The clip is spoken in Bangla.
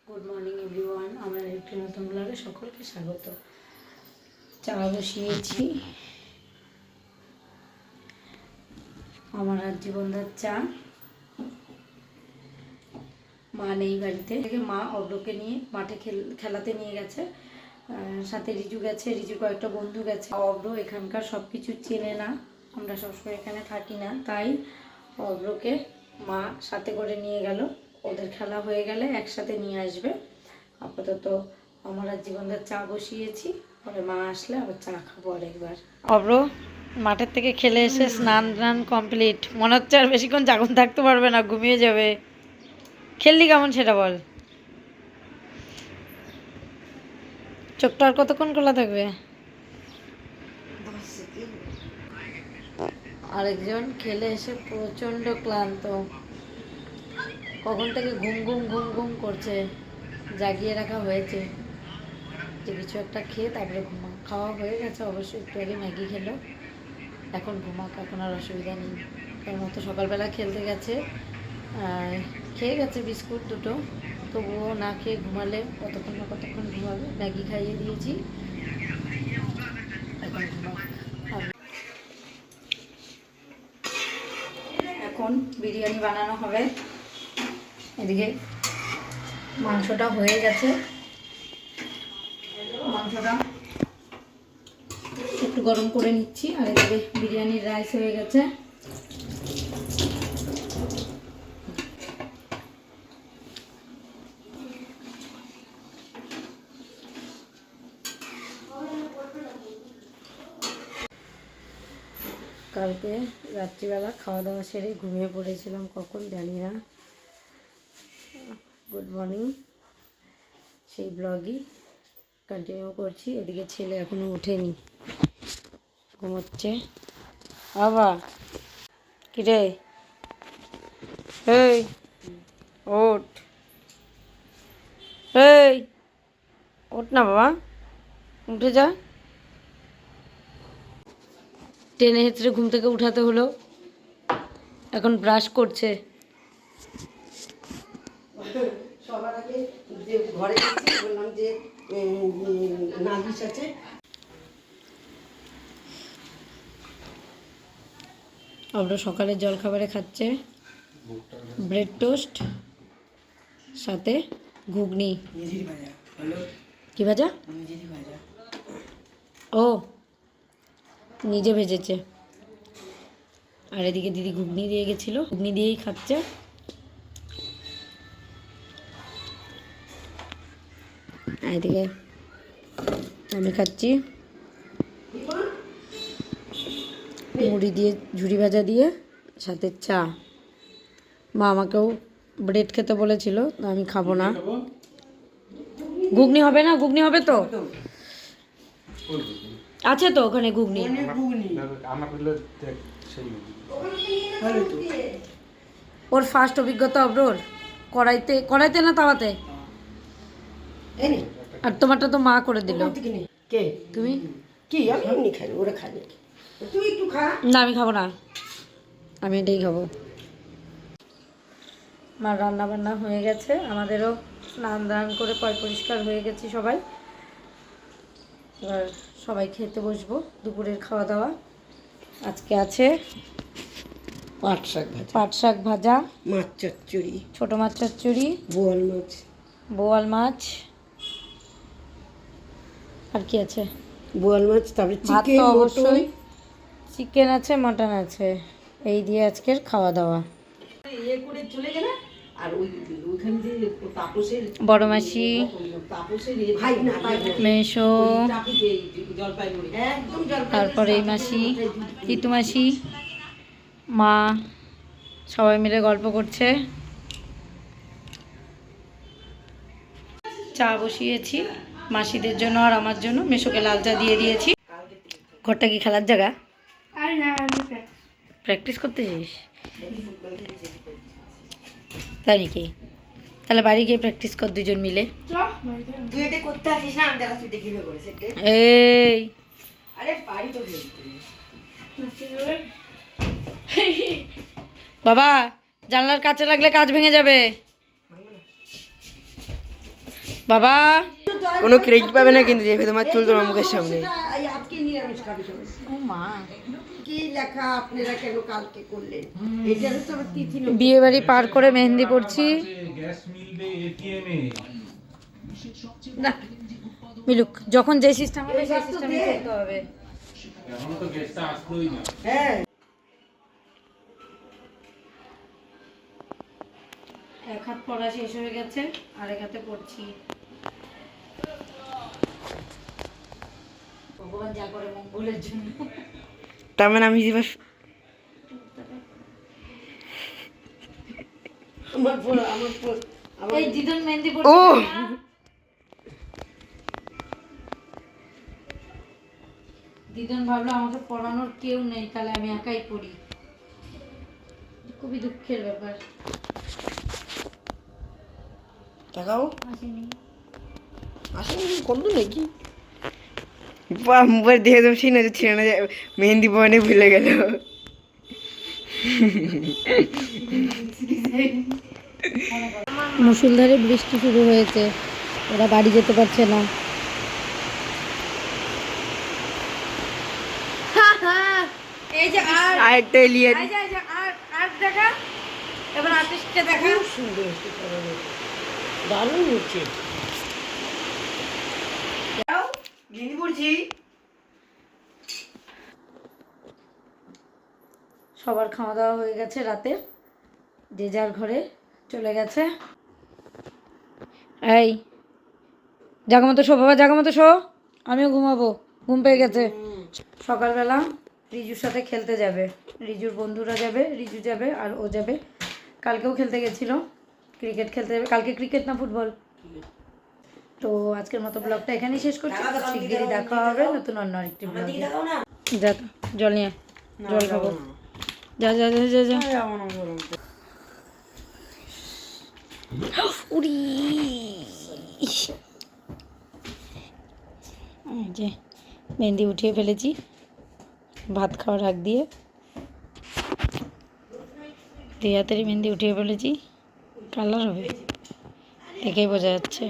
গুড মর্নিং এভরিওয়ান, আমার একটি নতুন ব্লগে সকলকে স্বাগত। চা বসিয়েছি, আমার আর জীবনদার চা। মা নেই বাড়িতে, মা অব্রকে নিয়ে মাঠে খেলাতে নিয়ে গেছে, সাথে রিজু গেছে, রিজুর কয়েকটা বন্ধু গেছে। অব্র এখানকার সব কিছু চেনে না, আমরা সবসময় এখানে থাকি না, তাই অব্রকে মা সাথে করে নিয়ে গেল। ওদের খেলা হয়ে গেলে একসাথে নিয়ে আসবে। আপাতত আমার আর জীবনদার চা বসিয়েছি, পরে মা আসলে আবার চা খাবো আরেকবার। অব্র মাঠের থেকে খেলে এসে স্নান কমপ্লিট, মনে হচ্ছে আর বেশিক্ষণ জাগন থাকতে পারবে না, ঘুমিয়ে যাবে। খেললি কেমন সেটা বল। চোখটা আর কতক্ষণ খোলা থাকবে? আরেকজন খেলে এসে প্রচণ্ড ক্লান্ত, কখন থেকে ঘুম ঘুম ঘুম ঘুম করছে, জাগিয়ে রাখা হয়েছে যে কিছু একটা খেয়ে তারপরে ঘুমা। খাওয়া হয়ে গেছে অবশ্যই, একটু আগে ম্যাগি খেলো, এখন ঘুমাক, এখন আর অসুবিধা নেই। কারণ ও তো সকালবেলা খেলতে গেছে, খেয়ে গেছে বিস্কুট দুটো, তবুও না খেয়ে ঘুমালে কতক্ষণ না কতক্ষণ ঘুমাবে। ম্যাগি খাইয়ে দিয়েছি, এখন ঘুমাক। এখন বিরিয়ানি বানানো হবে। এদিকে মাংসটা হয়ে গেছে, মাংসটা একটু গরম করে নিচ্ছি, আর এদিকে বিরিয়ানির রাইস হয়ে গেছে। কালকে রাত্রিবেলা খাওয়া দাওয়া সেরে ঘুমিয়ে পড়েছিলাম, কখন জানি না। গুড মর্নিং, সেই ব্লগই কন্টিনিউ করছি। এদিকে ছেলে এখনো ওঠেনি, ঘুমোচ্ছে। বাবা কিরে, এই ওঠ, এই ওঠ না বাবা, উঠে যা। টেনে হেঁচড়ে ঘুম থেকে উঠাতে হলো, এখন ব্রাশ করছে। সবার আগে যে ঘরে বললাম যে নালিশ আছে। আমরা সকালের জলখাবারে খাচ্ছে ব্রেড টোস্ট, সাথে ঘুগনি। কি ভাজা? ও নিজে ভেজেছে। আর এদিকে দিদি ঘুগনি দিয়ে গেছিলো, ঘুগনি দিয়েই খাচ্ছে। এদিকে আমি খাচ্ছি মুড়ি দিয়ে, ঝুরি ভাজা দিয়ে, সাথে চা। মা আমাকেও ব্রেড খেতে বলেছিল, আমি খাবো না। ঘুগনি হবে না? ঘুগনি হবে তো, আছে তো ওখানে ঘুগনি। ওর ফার্স্ট অভিজ্ঞতা অব্রোর, কড়াইতে না তাওয়াতে। আর তোমারটা তো মা করে দিল। কে তুমি? কি আমি খাই, ওরা খাই। তুই একটু খা। না আমি খাবো না, আমি এটাই খাবো। মার রান্না বান্না হয়ে গেছে, আমাদেরও স্নান দান করে পরিষ্কার হয়ে গেছি সবাই। এবার সবাই খেতে বসবো। দুপুরের খাওয়া দাওয়া আজকে আছে পাট শাক ভাজা, মাছ চচ্চড়ি, ছোট মাছ চচ্চড়ি, বোয়াল মাছ, আর কি আছে? বোয়াল মাছ, তারপরে চিকেন, অবশ্যই চিকেন আছে, মাটন আছে। এই দিয়ে আজকের খাওয়া দাওয়া। বড় মাসি, মেশো, তারপরে এই মাসি, তিতু মাসি, মা, সবাই মিলে গল্প করছে। চা বসিয়েছি মাসিদের জন্য আর আমার জন্য, মেশোকে লাল চা দিয়ে দিয়েছি। ঘরটা কি খেলার জায়গা? প্র্যাকটিস করতেছিস তাই নাকি? তাহলে বাড়ি গিয়ে প্র্যাকটিস কর দুজন মিলে। এই বাবা, জানলার কাছে লাগলে কাঁচ ভেঙে যাবে। বাবা কোনো ক্রেডিট পাবে না কিন্তু দেখবে তোমার চুল তোমার মুখের সামনে। আজকে নিরামিষ খাবে সবাই। ও মা, কি লেখা আপনারা কেন কালকে করলেন? এটারও তো আবার তিথি নয়। বিয়ে বাড়ি পার করে মেহেন্দি পড়ছি। গ্যাস মিলবে এটিএমে। না মিলুক, যখন যে সিস্টেম হবে সেই সিস্টেমে চলতে হবে। এখনো তো গ্যাসটা আসলোই না। হ্যাঁ এক হাত পড়া শেষ হয়ে গেছে, আর এক হাতে পড়ছি। ভগবান যা করে মঙ্গলের জন্য। তার মানে আমি যেবার আমার এই দিদন মেহেন্দি ও পড়ছে না? দিদন ভাবলো আমাকে পড়ানোর কেউ নেই, তাহলে আমি একাই পড়ি। খুবই দুঃখের ব্যাপার। দেখাও আসেনি। আসলে কত নাকি মুখের দেখে তো ঠিক না ছিল না যে মেহেন্দি পড়ানো ভুলে গেল। মুষলধারে বৃষ্টি শুরু হয়েছে, ওরা বাড়ি যেতে পারছে না। এই যে আর আরেকটা এলিয়েন এই যে আর দেখা, এবার আর্টিস্টকে দেখা। সুন্দর হচ্ছে, দারুণ হচ্ছে। মেহেন্দি পড়ছি। সবার খাওয়া দাওয়া হয়ে গেছে, রাতে যে যার ঘরে চলে গেছে। এই জাগা মতো শো বাবা, জাগা মতো শো, আমিও ঘুমাবো, ঘুম পেয়ে গেছে। সকালবেলা রিজুর সাথে খেলতে যাবে, রিজুর বন্ধুরা যাবে, রিজু যাবে আর ও যাবে। কালকেও খেলতে গেছিল, ক্রিকেট খেলতে যাবে। কালকে ক্রিকেট না ফুটবল। তো আজকের মতো ব্লগটা এখানেই শেষ করছি। শিগগিরই দেখা হবে নতুন অন্য আরেকটি ব্লগে। যা তো, জল নিয়ে আয়, জল খাবো। যা যা যা যা যা। উড়ি এই যে মেহেন্দি উঠিয়ে ফেলেছি ভাত খাওয়ার আগ দিয়ে। দুই হাতেরই মেহেন্দি উঠিয়ে ফেলেছি। কালার হবে দেখেই বোঝা যাচ্ছে।